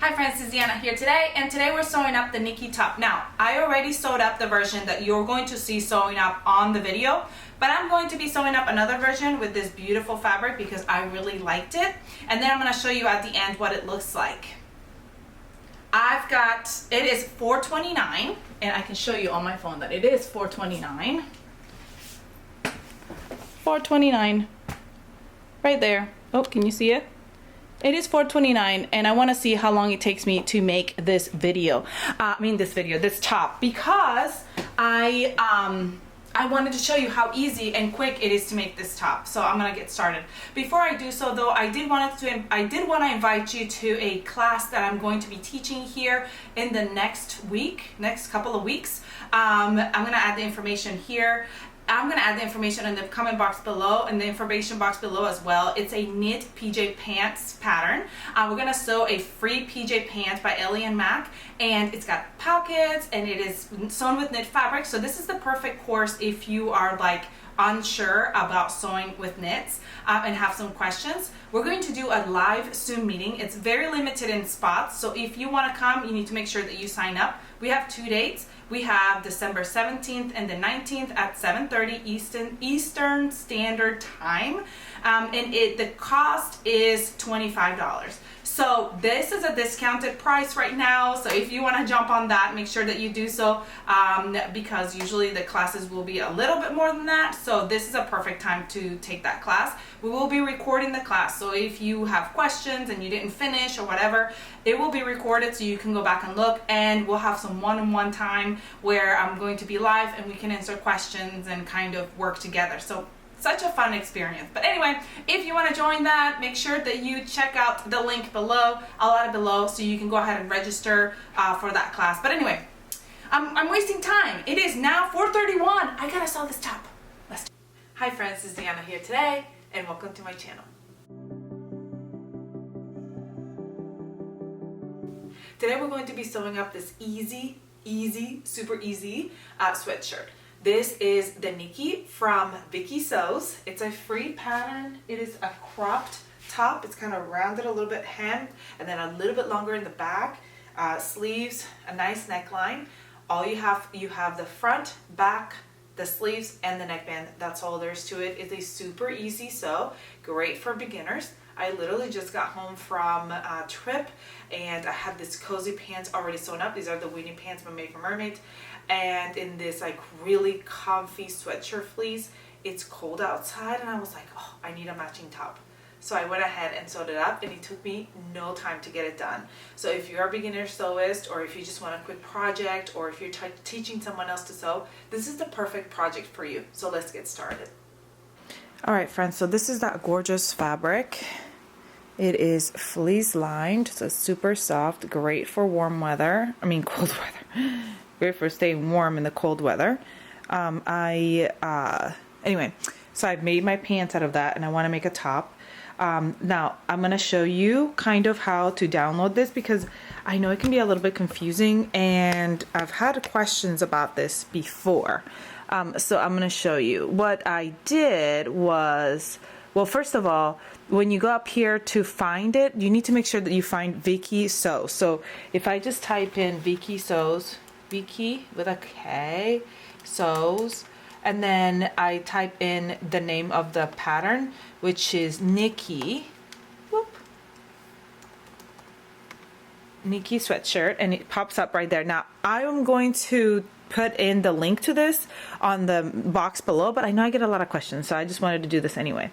Hi friends, it's Deanna here today, and today we're sewing up the Nikki top. Now, I already sewed up the version that you're going to see sewing up on the video, but I'm going to be sewing up another version with this beautiful fabric because I really liked it, and then I'm going to show you at the end what it looks like. It is $4.29, and I can show you on my phone that it is $4.29. $4.29, right there. Oh, can you see it? It is $4.29, and I want to see how long it takes me to make this video. This top, because I wanted to show you how easy and quick it is to make this top. So I'm gonna get started. Before I do so, though, I did want to invite you to a class that I'm going to be teaching here in the next couple of weeks. I'm gonna add the information here. I'm going to add the information in the comment box below, in the information box below as well. It's a knit PJ pants pattern. We're going to sew a free PJ pants by Ellie and Mac, and it's got pockets and it is sewn with knit fabric. So this is the perfect course if you are like unsure about sewing with knits and have some questions. We're going to do a live Zoom meeting. It's very limited in spots, so if you want to come, you need to make sure that you sign up. We have 2 dates. We have December 17th and the 19th at 7:30 Eastern Standard Time, and the cost is $25. So this is a discounted price right now, so if you want to jump on that, make sure that you do so, because usually the classes will be a little bit more than that. So this is a perfect time to take that class. We will be recording the class, so if you have questions and you didn't finish or whatever, it will be recorded so you can go back and look, and we'll have some one-on-one time where I'm going to be live and we can answer questions and kind of work together. So such a fun experience. But anyway, if you want to join that, make sure that you check out the link below. I'll add it below so you can go ahead and register for that class. But anyway, I'm wasting time. It is now 4:31. I gotta sew this top. Hi friends, this is Deanna here today, and welcome to my channel. Today we're going to be sewing up this super easy sweatshirt. This is the Nikki from Vicky Sews. It's a free pattern. It is a cropped top. It's kind of rounded a little bit, hemmed, and then a little bit longer in the back. Sleeves, a nice neckline. You have the front, back, the sleeves, and the neckband. That's all there is to it. It's a super easy sew, great for beginners. I literally just got home from a trip, and I have this cozy pants already sewn up. These are the weenie pants made for mermaids, and in this like really comfy sweatshirt fleece. It's cold outside, and I was like, oh, I need a matching top. So I went ahead and sewed it up, and it took me no time to get it done. So if you're a beginner sewist, or if you just want a quick project, or if you're teaching someone else to sew, this is the perfect project for you. So let's get started. All right, friends, so this is that gorgeous fabric. It is fleece lined, so super soft, great for warm weather. Cold weather. Great for staying warm in the cold weather. Anyway, so I've made my pants out of that, and I want to make a top. Now I'm going to show you kind of how to download this, because I know it can be a little bit confusing, and I've had questions about this before. So I'm going to show you. What I did was, well, first of all, when you go up here to find it, you need to make sure that you find Vicky Sews. So if I just type in Vicky Sews, Vicky with a K, Sews, and then I type in the name of the pattern, which is Nikki, Nikki sweatshirt, and it pops up right there. Now I am going to put in the link to this on the box below, but I know I get a lot of questions, so I just wanted to do this anyway.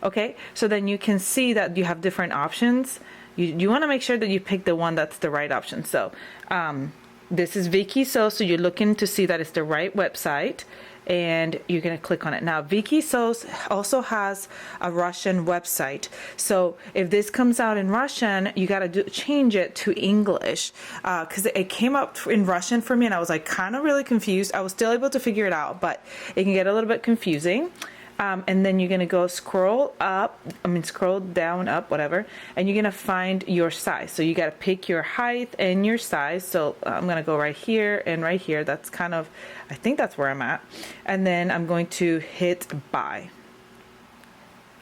Okay, so then you can see that you have different options. You want to make sure that you pick the one that's the right option. So this is Vicky Sews, so you're looking to see that it's the right website, and you're going to click on it. Now Vicky Sews also has a Russian website, so if this comes out in Russian, you got to change it to English, because it came up in Russian for me, and I was like kind of really confused. I was still able to figure it out, but it can get a little bit confusing. And then you're going to go scroll down, up, whatever, and you're going to find your size. So you got to pick your height and your size. So I'm going to go right here and right here. That's kind of, I think that's where I'm at. And then I'm going to hit buy.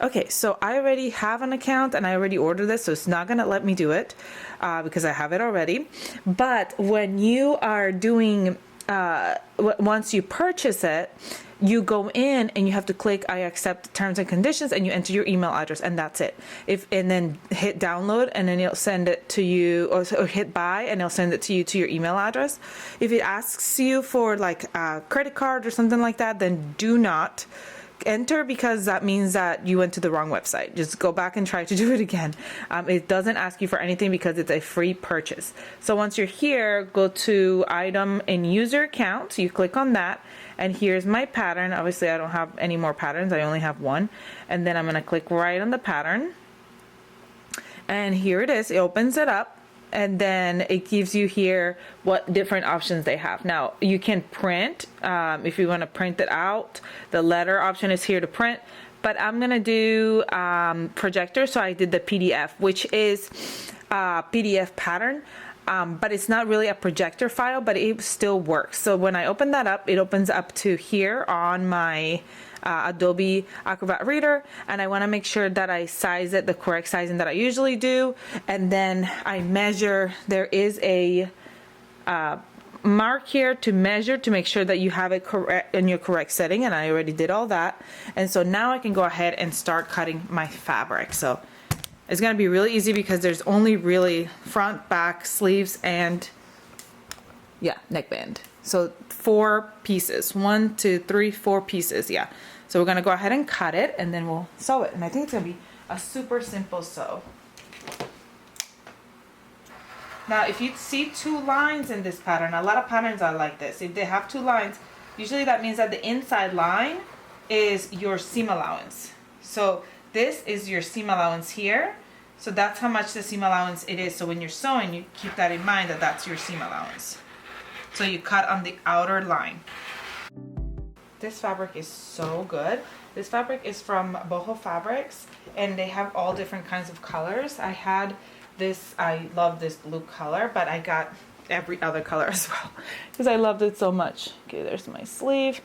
Okay, so I already have an account and I already ordered this, so it's not gonna let me do it because I have it already. But when you are doing, once you purchase it, you go in and you have to click I accept terms and conditions and you enter your email address and that's it. And then hit download and then it'll send it to you, or hit buy and it'll send it to you to your email address. If it asks you for like a credit card or something like that, then do not enter, because that means that you went to the wrong website. Just go back and try to do it again. It doesn't ask you for anything because it's a free purchase. So once you're here, go to item and user account. You click on that and here's my pattern. Obviously I don't have any more patterns. I only have one. And then I'm going to click right on the pattern. And here it is. It opens it up. And then it gives you here what different options they have. Now you can print if you want to print it out. The letter option is here to print, but I'm gonna do projector, so I did the PDF, which is PDF pattern, but it's not really a projector file, but it still works. So when I open that up, it opens up to here on my Adobe Acrobat Reader, and I want to make sure that I size it the correct sizing that I usually do, and then I measure. There is a mark here to measure to make sure that you have it correct in your correct setting, and I already did all that. And so now I can go ahead and start cutting my fabric. So it's going to be really easy because there's only really front, back, sleeves, and neckband. So 4 pieces, 1, 2, 3, 4 pieces. Yeah. So we're going to go ahead and cut it and then we'll sew it. And I think it's going to be a super simple sew. Now, if you see 2 lines in this pattern, a lot of patterns are like this. If they have 2 lines, usually that means that the inside line is your seam allowance. So this is your seam allowance here. So that's how much the seam allowance it is. So when you're sewing, you keep that in mind, that that's your seam allowance. So you cut on the outer line. This fabric is so good. This fabric is from Boho Fabrics, and they have all different kinds of colors. I had this, I love this blue color, but I got every other color as well because I loved it so much. Okay, there's my sleeve.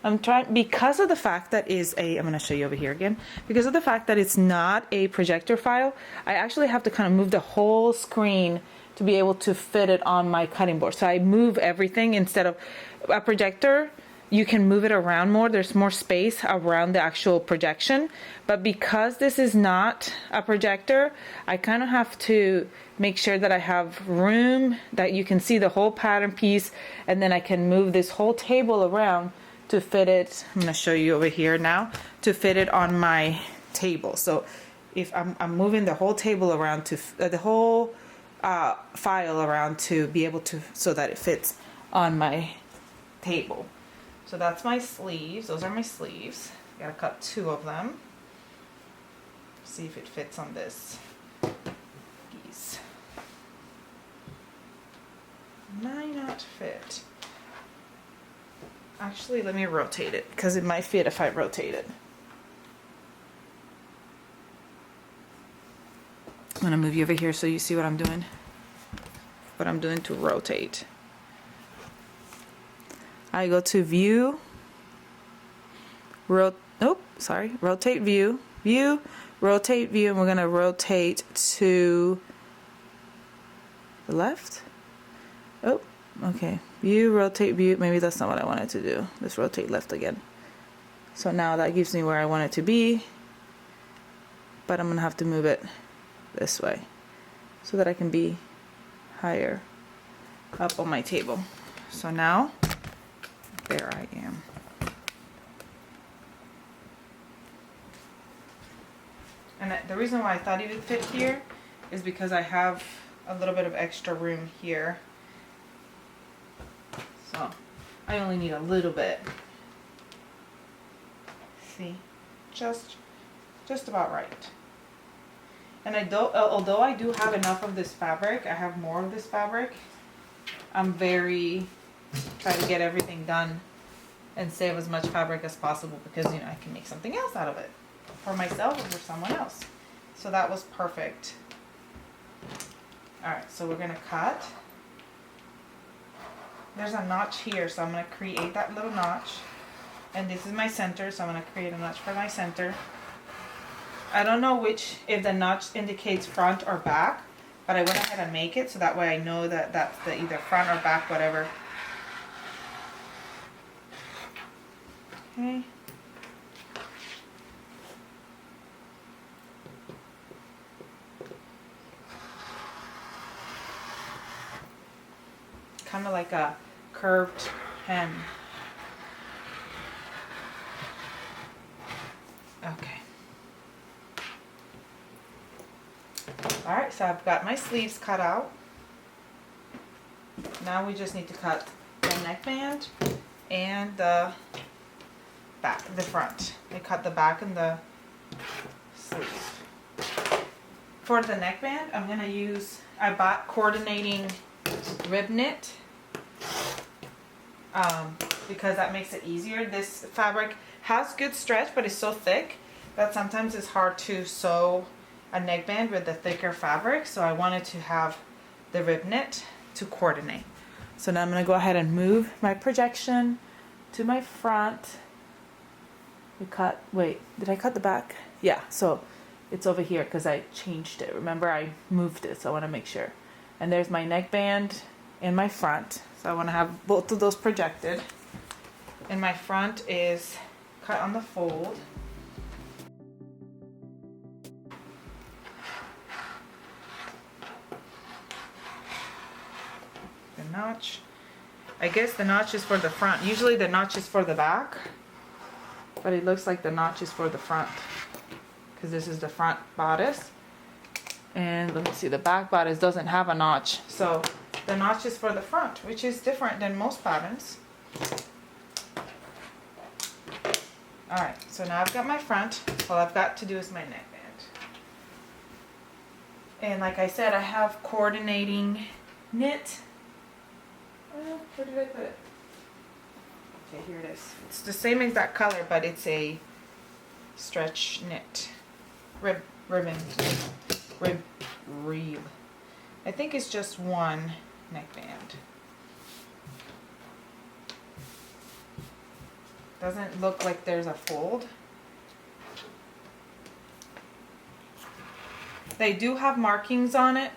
I'm trying, because of the fact that is a, I'm going to show you over here again, because of the fact that it's not a projector file, I actually have to kind of move the whole screen to be able to fit it on my cutting board. So I move everything. Instead of a projector, you can move it around more. There's more space around the actual projection. But because this is not a projector, I kind of have to make sure that I have room that you can see the whole pattern piece, and then I can move this whole table around to fit it. I'm going to show you over here now, to fit it on my table. So if I'm moving the whole table around to the whole file around to be able to, so that it fits on my table. So that's my sleeves. Those are my sleeves. Gotta cut 2 of them. See if it fits on this piece. Might not fit. Actually, let me rotate it because it might fit if I rotate it. I'm gonna move you over here so you see what I'm doing. What I'm doing to rotate. I go to view, rotate view, rotate view, and we're gonna rotate to the left. Oh, okay. View, rotate, view. Maybe that's not what I wanted to do. Let's rotate left again. So now that gives me where I want it to be, but I'm gonna have to move it this way so that I can be higher up on my table. So now, there I am. And the reason why I thought it would fit here is because I have a little bit of extra room here. So I only need a little bit. See, just about right. And although I do have enough of this fabric, I have more of this fabric, I'm try to get everything done and save as much fabric as possible, because I can make something else out of it for myself or for someone else. So that was perfect. Alright, so we're gonna cut. There's a notch here, so I'm gonna create that little notch, and this is my center, so I'm gonna create a notch for my center. I don't know if the notch indicates front or back, but I went ahead and make it so that way I know that that's the either front or back, whatever. Okay. Kind of like a curved hem. Okay. All right, so I've got my sleeves cut out. Now we just need to cut the neckband and the back, the front. I cut the back and the sleeves. For the neckband, I'm gonna use, I bought coordinating rib knit because that makes it easier. This fabric has good stretch, but it's so thick that sometimes it's hard to sew a neckband with the thicker fabric. So I wanted to have the rib knit to coordinate. So now I'm going to go ahead and move my projection to my front. Wait, did I cut the back? Yeah, so it's over here because I changed it. Remember, I moved it, so I want to make sure. And there's my neckband in my front. So I want to have both of those projected. And my front is cut on the fold. The notch. I guess the notch is for the front. Usually the notch is for the back, but it looks like the notch is for the front because this is the front bodice. And let me see, the back bodice doesn't have a notch. So the notch is for the front, which is different than most patterns. Alright, so now I've got my front. All I've got to do is my neckband. And like I said, I have coordinating knit. Where did I put it? Okay, here it is. It's the same exact color, but it's a stretch knit. Rib. I think it's just one neckband. Doesn't look like there's a fold. They do have markings on it.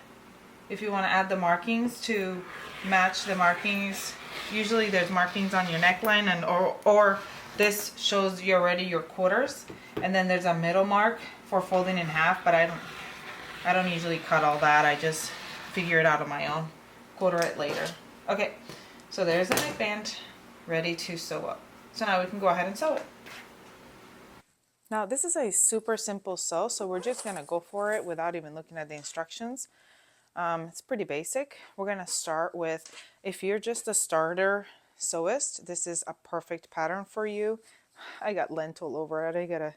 If you want to add the markings to match the markings, usually there's markings on your neckline, and or this shows you already your quarters, and then there's a middle mark for folding in half. But I don't usually cut all that. I just figure it out on my own. Quarter it later. Okay, so there's the neckband ready to sew up. So now we can go ahead and sew it. Now this is a super simple sew, so we're just gonna go for it without even looking at the instructions. It's pretty basic. We're gonna start with, if you're just a starter sewist, this is a perfect pattern for you. I got lint all over it. I gotta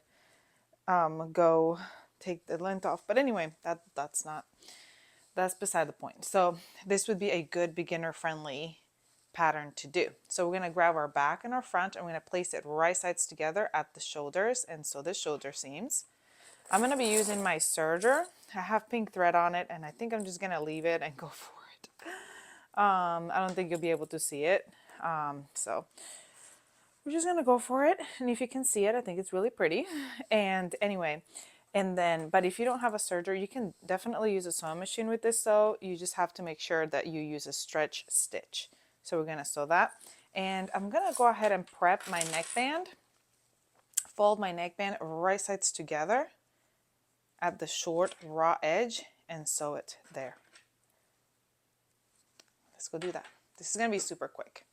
go take the lint off. But anyway, that's beside the point. So this would be a good beginner friendly pattern to do. So we're going to grab our back and our front, and we're going to place it right sides together at the shoulders, and so the shoulder seams. I'm going to be using my serger. I have pink thread on it, and I think I'm just going to leave it and go for it. I don't think you'll be able to see it. So we're just going to go for it. And if you can see it, I think it's really pretty. And anyway, but if you don't have a serger, you can definitely use a sewing machine with this sew. You just have to make sure that you use a stretch stitch. So we're going to sew that. And I'm going to go ahead and prep my neckband. Fold my neckband right sides together at the short raw edge and sew it there. Let's go do that. This is going to be super quick.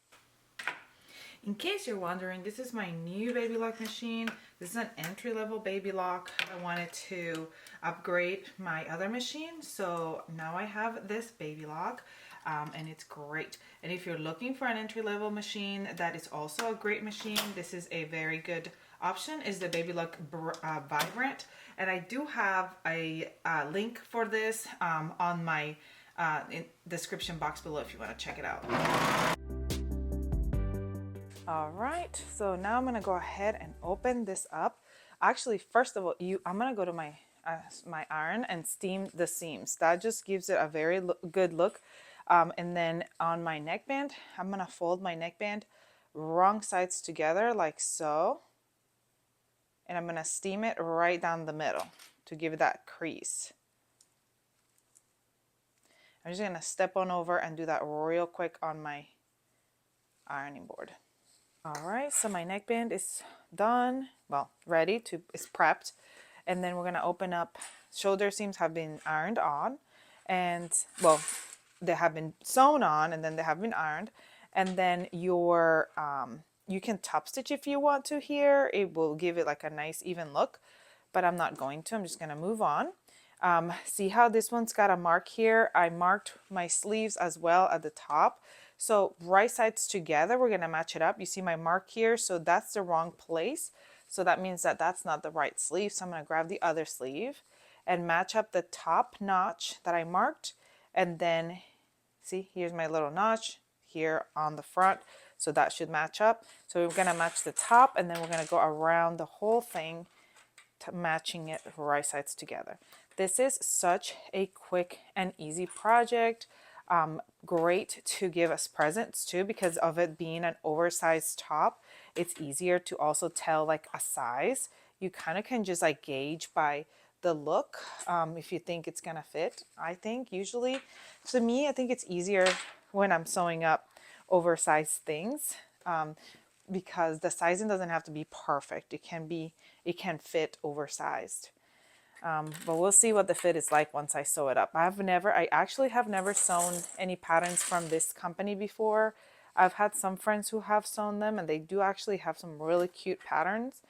In case you're wondering, this is my new Babylock machine. This is an entry-level Babylock. I wanted to upgrade my other machine, so now I have this Babylock, and it's great. And if you're looking for an entry-level machine that is also a great machine, this is a very good option, is the Babylock Vibrant. And I do have a link for this on my description box below if you want to check it out. All right, so now I'm gonna go ahead and open this up. Actually, first of all, I'm gonna go to my iron and steam the seams. That just gives it a very good look. And then on my neckband, I'm gonna fold my neckband wrong sides together like so. And I'm gonna steam it right down the middle. to give it that crease. I'm just gonna step on over and do that real quick on my ironing board. All right, so my neckband is done. Well, ready to, it's prepped. And then we're gonna open up, shoulder seams have been ironed on, and well, they have been sewn on and then they have been ironed. And then your, you can top stitch if you want to here. It will give it like a nice even look, but I'm not going to, I'm just gonna move on. See how this one's got a mark here? I marked my sleeves as well at the top. So right sides together, we're gonna match it up. You see my mark here, so that's the wrong place. So that means that that's not the right sleeve. So I'm gonna grab the other sleeve and match up the top notch that I marked. And then see, here's my little notch here on the front. So that should match up. So we're gonna match the top and then we're gonna go around the whole thing, matching it right sides together. This is such a quick and easy project. Great to give us presents too, because of it being an oversized top. It's easier to also tell like a size. You kind of can just like gauge by the look if you think it's gonna fit. I think usually, to me, I think it's easier when I'm sewing up oversized things because the sizing doesn't have to be perfect. It can fit oversized. But we'll see what the fit is like once I sew it up. I actually have never sewn any patterns from this company before. I've had some friends who have sewn them and they do actually have some really cute patterns,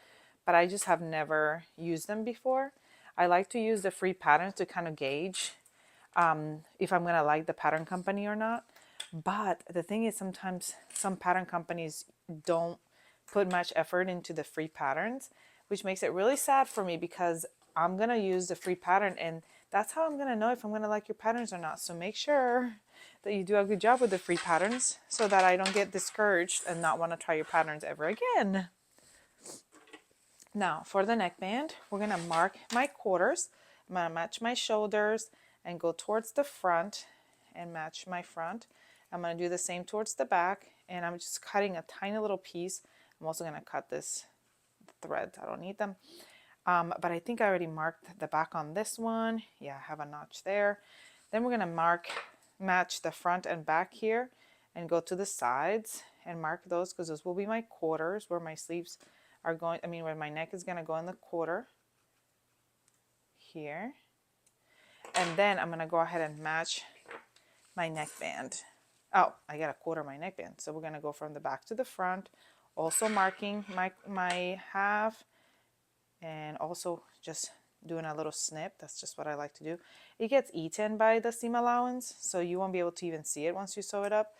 but I just have never used them before. I like to use the free patterns to kind of gauge if I'm gonna like the pattern company or not. But the thing is, sometimes some pattern companies don't put much effort into the free patterns, which makes it really sad for me because I'm gonna use the free pattern and that's how I'm gonna know if I'm gonna like your patterns or not. So make sure that you do a good job with the free patterns so that I don't get discouraged and not want to try your patterns ever again. Now for the neckband, we're gonna mark my quarters. I'm gonna match my shoulders and go towards the front and match my front. I'm gonna do the same towards the back and I'm just cutting a tiny little piece. I'm also gonna cut this threads, I don't need them. But I think I already marked the back on this one. Yeah, I have a notch there. Then we're gonna match the front and back here and go to the sides and mark those because those will be my quarters where my sleeves are going, where my neck is gonna go in the quarter here. And then I'm gonna go ahead and match my neckband. Oh, I got a quarter my neckband. So we're gonna go from the back to the front, also marking my half, and also just doing a little snip. That's just what I like to do. It gets eaten by the seam allowance, so you won't be able to even see it once you sew it up,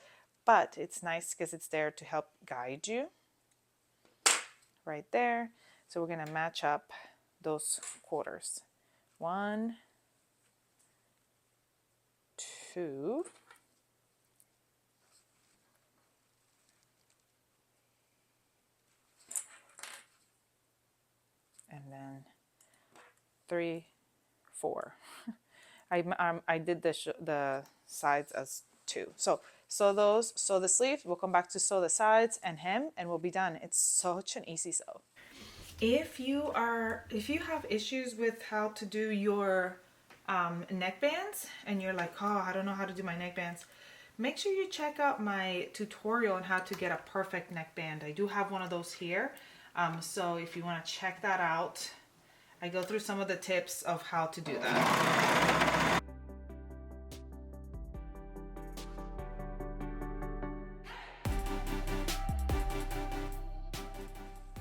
but it's nice because it's there to help guide you right there. So we're gonna match up those quarters. 1, 2, and then 3, 4. I did the sides as 2. So sew those, sew the sleeve. We'll come back to sew the sides and hem, and we'll be done. It's such an easy sew. If you have issues with how to do your neckbands, and you're like, oh, I don't know how to do my neckbands, make sure you check out my tutorial on how to get a perfect neckband. I do have one of those here. So if you want to check that out, I go through some of the tips of how to do that.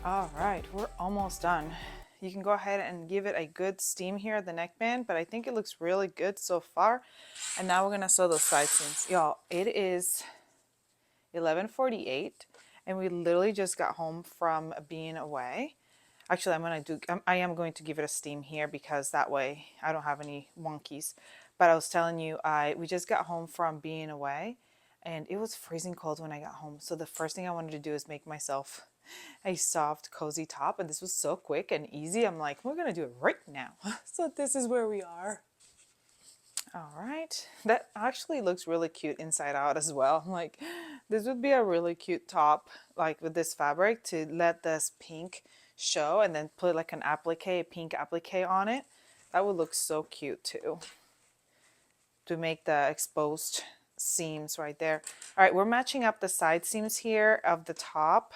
All right, we're almost done. You can go ahead and give it a good steam here at the neckband, but I think it looks really good so far. And now we're gonna sew those side seams. Y'all, it is 11:48 and we literally just got home from being away. Actually, I am going to give it a steam here because that way I don't have any wonkies. But I was telling you, we just got home from being away and it was freezing cold when I got home. So the first thing I wanted to do is make myself a soft, cozy top. And this was so quick and easy. I'm like, we're going to do it right now. So this is where we are. All right. That actually looks really cute inside out as well. Like, this would be a really cute top, like with this fabric, to let this pink show and then put like an applique, a pink applique on it. That would look so cute too, to make the exposed seams right there. All right, we're matching up the side seams here of the top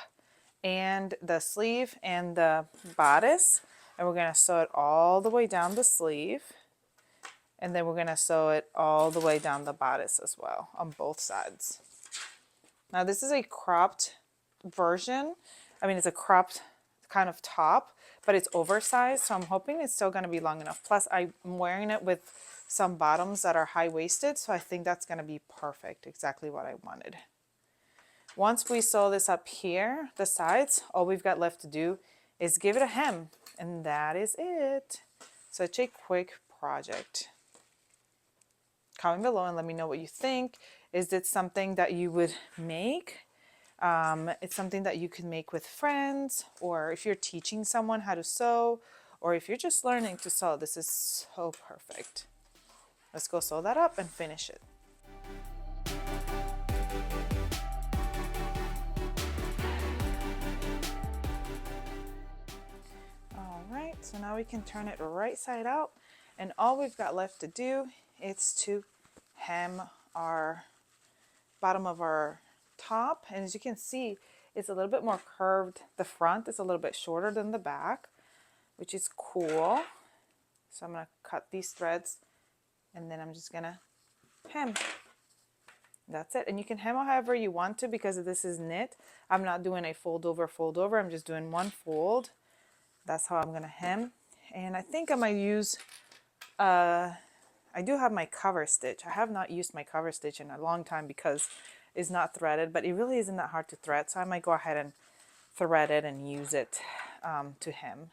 and the sleeve and the bodice, and we're going to sew it all the way down the sleeve, and then we're going to sew it all the way down the bodice as well on both sides. Now this is a cropped version. I mean, it's a cropped kind of top, but it's oversized, so I'm hoping it's still going to be long enough. Plus I'm wearing it with some bottoms that are high-waisted, so I think that's going to be perfect, exactly what I wanted. Once we sew this up here, the sides, all we've got left to do is give it a hem, and that is it. Such a quick project. Comment below and let me know what you think. Is it something that you would make? It's something that you can make with friends, or if you're teaching someone how to sew, or if you're just learning to sew, this is so perfect. Let's go sew that up and finish it. All right, so now we can turn it right side out, and all we've got left to do is to hem our bottom of our top, and as you can see, it's a little bit more curved. The front is a little bit shorter than the back, which is cool. So I'm going to cut these threads, and then I'm just going to hem. That's it. And you can hem however you want to, because this is knit. I'm not doing a fold over. I'm just doing one fold. That's how I'm going to hem. And I think I might use, I do have my cover stitch. I have not used my cover stitch in a long time because it's not threaded, but it really isn't that hard to thread. So I might go ahead and thread it and use it to hem.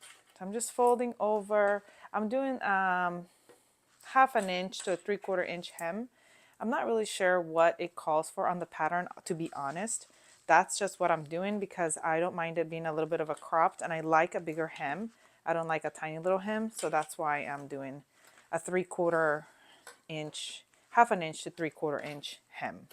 So I'm just folding over. I'm doing 1/2 inch to a 3/4 inch hem. I'm not really sure what it calls for on the pattern, to be honest. That's just what I'm doing because I don't mind it being a little bit of a cropped, and I like a bigger hem. I don't like a tiny little hem, so that's why I'm doing a 3/4 inch, 1/2 inch to 3/4 inch hem.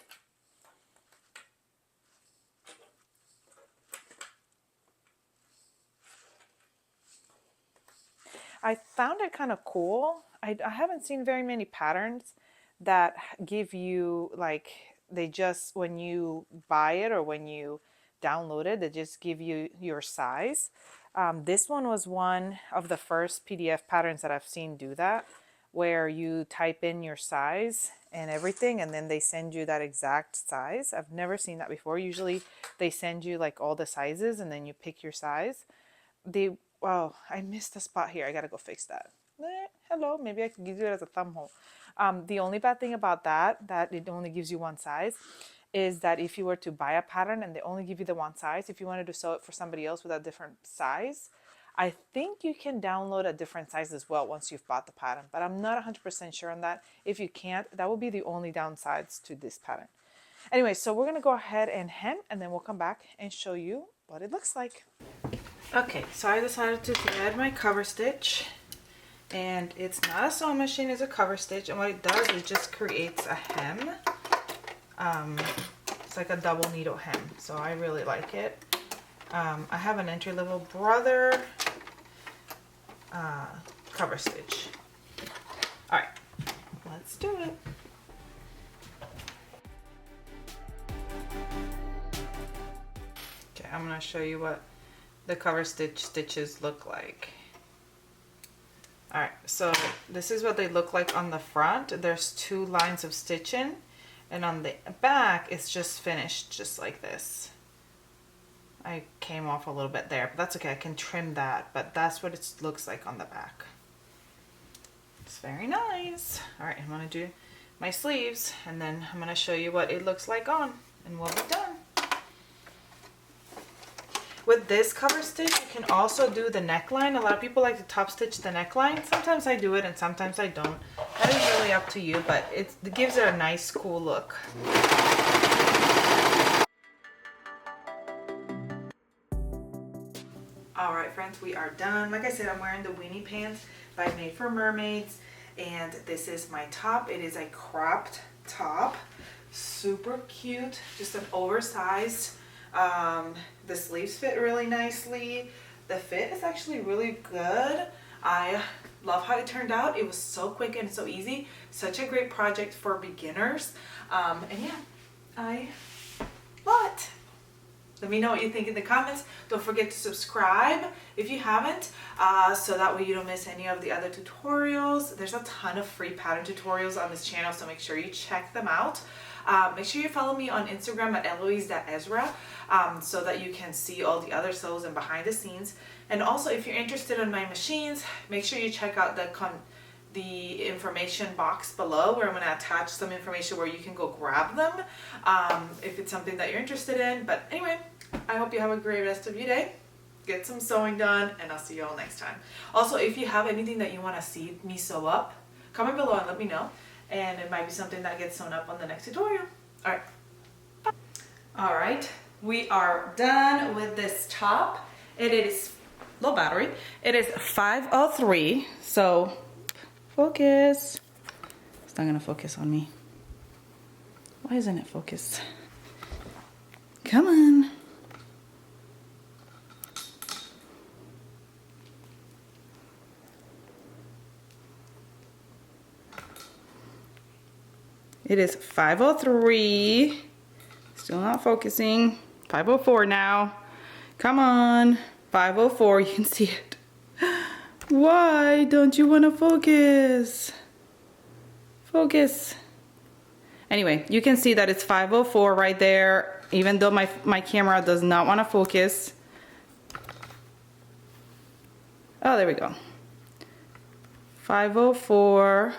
I found it kind of cool. I haven't seen very many patterns that give you, like, they just, when you buy it or when you download it, they just give you your size. This one was one of the first PDF patterns that I've seen do that, where you type in your size and everything, and then they send you that exact size. I've never seen that before. Usually they send you like all the sizes and then you pick your size. Wow, I missed a spot here. I gotta go fix that. Hello, maybe I can give you it as a thumb hole. The only bad thing about that it only gives you one size, is that if you were to buy a pattern and they only give you the one size, if you wanted to sew it for somebody else with a different size, I think you can download a different size as well once you've bought the pattern, but I'm not 100% sure on that. If you can't, that will be the only downsides to this pattern. Anyway, so we're gonna go ahead and hem, and then we'll come back and show you what it looks like. Okay, so I decided to thread my cover stitch, and it's not a sewing machine, it's a cover stitch, and what it does is just creates a hem. It's like a double needle hem, so I really like it. I have an entry-level brother cover stitch. All right, let's do it. Okay, I'm gonna show you what the cover stitches look like. All right, so this is what they look like on the front. There's 2 lines of stitching, and on the back it's just finished just like this. I came off a little bit there, but that's okay. I can trim that, but that's what it looks like on the back. It's very nice. All right, I'm gonna do my sleeves, and then I'm gonna show you what it looks like on, and we'll be done. With this cover stitch, you can also do the neckline. A lot of people like to top stitch the neckline. Sometimes I do it and sometimes I don't. That is really up to you, but it gives it a nice, cool look. All right, friends, we are done. Like I said, I'm wearing the weenie pants by Made for Mermaids, and this is my top. It is a cropped top, super cute, just an oversized. The sleeves fit really nicely. The fit is actually really good. I love how it turned out. It was so quick and so easy. Such a great project for beginners. And yeah, I love it. Let me know what you think in the comments. Don't forget to subscribe if you haven't, so that way you don't miss any of the other tutorials. There's a ton of free pattern tutorials on this channel, so make sure you check them out. Make sure you follow me on Instagram at Eloise.Ezra, so that you can see all the other sews and behind the scenes. And also, if you're interested in my machines, make sure you check out the information box below, where I'm going to attach some information where you can go grab them if it's something that you're interested in. But anyway, I hope you have a great rest of your day. Get some sewing done, and I'll see you all next time. Also, if you have anything that you want to see me sew up, comment below and let me know. And it might be something that gets sewn up on the next tutorial. All right. Bye. All right, we are done with this top. It is low battery. It is 5:03, so focus. It's not gonna focus on me. Why isn't it focused? Come on. It is 5:03. Still not focusing. 5:04 now. Come on. 5:04. You can see it. Why don't you want to focus? Focus. Anyway, you can see that it's 5:04 right there, even though my camera does not want to focus. Oh, there we go. 5:04.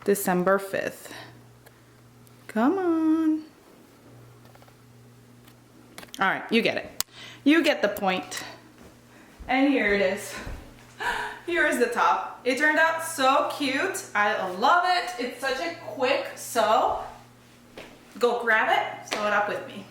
December 5th. Come on. All right, you get it. You get the point. And here it is. Here is the top. It turned out so cute. I love it. It's such a quick sew. Go grab it, sew it up with me.